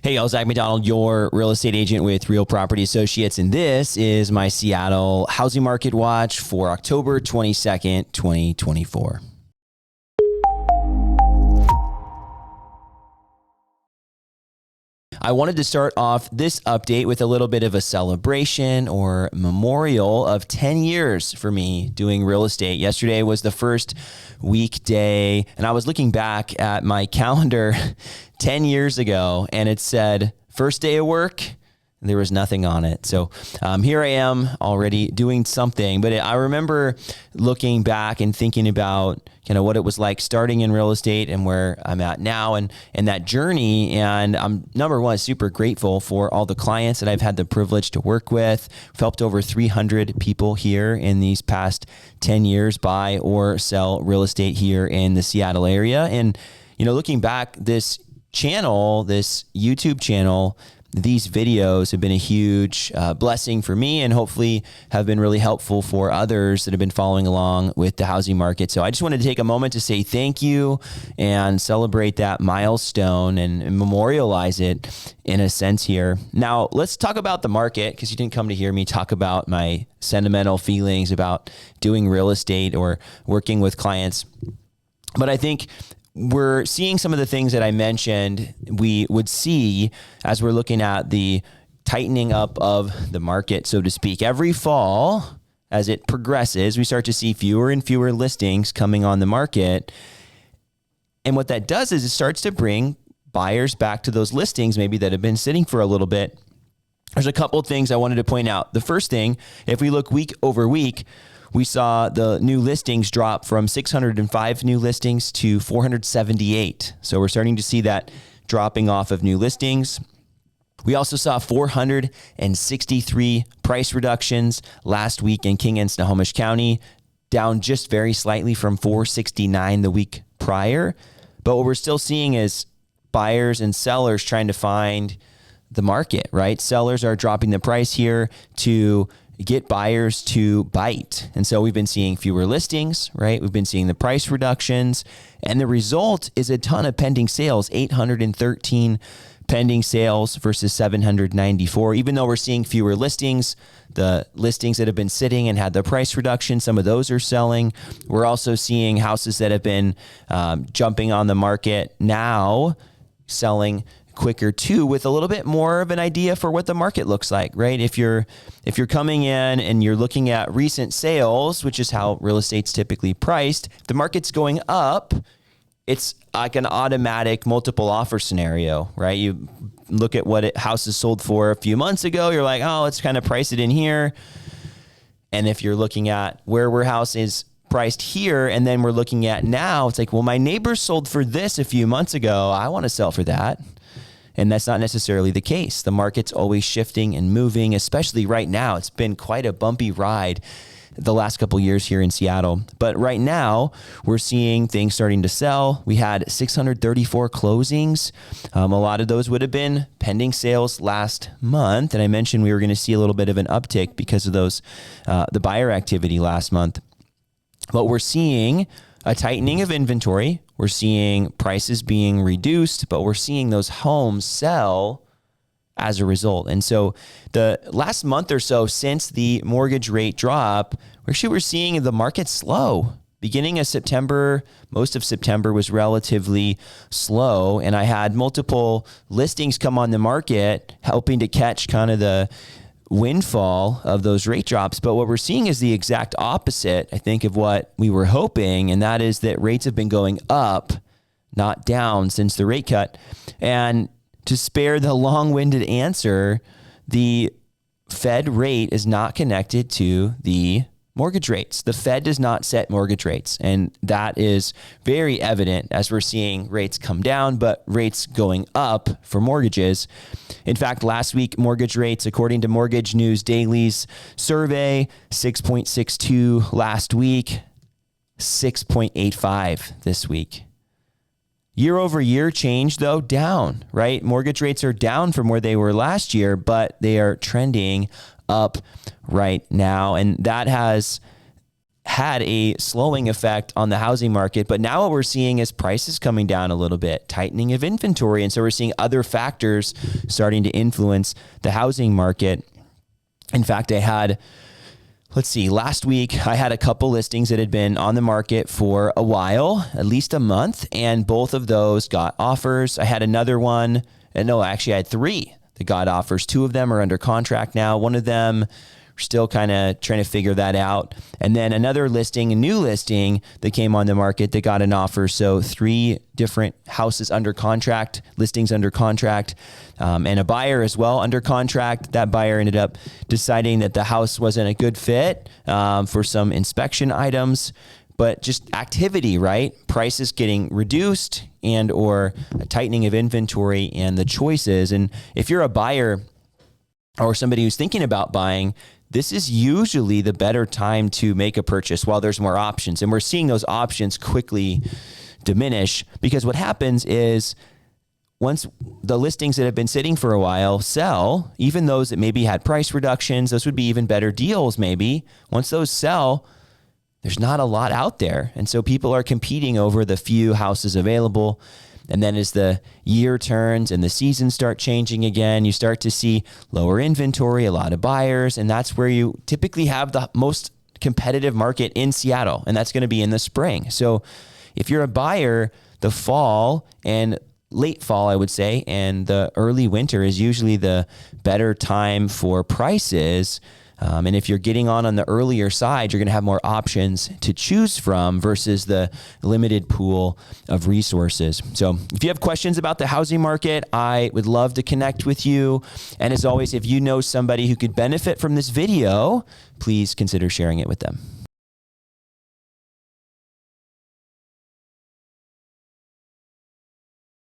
Hey, y'all, Zach McDonald, your real estate agent with Real Property Associates, and this is my Seattle Housing Market Watch for October 22nd, 2024. I wanted to start off this update with a little bit of a celebration or memorial of 10 years for me doing real estate. Yesterday was the first weekday, and I was looking back at my calendar 10 years ago, and it said first day of work. There was nothing on it. So here I am already doing something. But I remember looking back and thinking about what it was like starting in real estate and where I'm at now and that journey. And I'm, number one, super grateful for all the clients that I've had the privilege to work with. We've helped over 300 people here in these past 10 years buy or sell real estate here in the Seattle area. And, looking back, this channel, this YouTube channel, these videos have been a huge blessing for me and hopefully have been really helpful for others that have been following along with the housing market. So I just wanted to take a moment to say thank you and celebrate that milestone and memorialize it in a sense here. Now, let's talk about the market, because you didn't come to hear me talk about my sentimental feelings about doing real estate or working with clients. But I think we're seeing some of the things that I mentioned we would see as we're looking at the tightening up of the market, so to speak. Every fall, as it progresses, we start to see fewer and fewer listings coming on the market. And what that does is it starts to bring buyers back to those listings maybe that have been sitting for a little bit. There's a couple of things I wanted to point out. The first thing, if we look week over week, we saw the new listings drop from 605 new listings to 478. So we're starting to see that dropping off of new listings. We also saw 463 price reductions last week in King and Snohomish County, down just very slightly from 469 the week prior. But what we're still seeing is buyers and sellers trying to find the market, right? Sellers are dropping the price here to get buyers to bite. And so we've been seeing fewer listings, right? We've been seeing the price reductions, and the result is a ton of pending sales, 813 pending sales versus 794. Even though we're seeing fewer listings, the listings that have been sitting and had the price reduction, some of those are selling. We're also seeing houses that have been jumping on the market now selling quicker too, with a little bit more of an idea for what the market looks like, right? If you're coming in and you're looking at recent sales, which is how real estate's typically priced, if the market's going up, it's like an automatic multiple offer scenario, right? You look at what houses sold for a few months ago, you're like, oh, let's kind of price it in here. And if you're looking at where our house is priced here, and then we're looking at now, it's like, well, my neighbors sold for this a few months ago, I want to sell for that. And that's not necessarily the case. The market's always shifting and moving, especially right now. It's been quite a bumpy ride the last couple of years here in Seattle. But right now, we're seeing things starting to sell. We had 634 closings. A lot of those would have been pending sales last month. And I mentioned we were going to see a little bit of an uptick because of those, the buyer activity last month. But we're seeing a tightening of inventory. We're seeing prices being reduced, but we're seeing those homes sell as a result. And so the last month or so since the mortgage rate drop, we're seeing the market slow. Beginning of September, most of September was relatively slow, and I had multiple listings come on the market, helping to catch kind of the windfall of those rate drops. But what we're seeing is the exact opposite, I think, of what we were hoping. And that is that rates have been going up, not down, since the rate cut. And to spare the long-winded answer, the Fed rate is not connected to the mortgage rates. The Fed does not set mortgage rates. And that is very evident as we're seeing rates come down, but rates going up for mortgages. In fact, last week, mortgage rates, according to Mortgage News Daily's survey, 6.62 last week, 6.85 this week. Year over year change, though, down, right? Mortgage rates are down from where they were last year, but they are trending up right now. And that has had a slowing effect on the housing market. But now what we're seeing is prices coming down a little bit, tightening of inventory. And so we're seeing other factors starting to influence the housing market. In fact, last week I had a couple listings that had been on the market for a while, at least a month, and both of those got offers. I had another one, I had three that got offers. Two of them are under contract now. One of them, we're still kind of trying to figure that out. And then another listing, a new listing that came on the market that got an offer. So 3 different houses under contract, listings under contract, and a buyer as well under contract. That buyer ended up deciding that the house wasn't a good fit for some inspection items, but just activity, right? Prices getting reduced and or a tightening of inventory and the choices. And if you're a buyer or somebody who's thinking about buying, this is usually the better time to make a purchase while there's more options. And we're seeing those options quickly diminish, because what happens is once the listings that have been sitting for a while sell, even those that maybe had price reductions, those would be even better deals maybe. Once those sell, there's not a lot out there. And so people are competing over the few houses available. And then as the year turns and the seasons start changing again, you start to see lower inventory, a lot of buyers, and that's where you typically have the most competitive market in Seattle, and that's going to be in the spring. So if you're a buyer, the fall and late fall, I would say, and the early winter is usually the better time for prices. And if you're getting on the earlier side, you're going to have more options to choose from versus the limited pool of resources. So if you have questions about the housing market, I would love to connect with you. And as always, if you know somebody who could benefit from this video, please consider sharing it with them.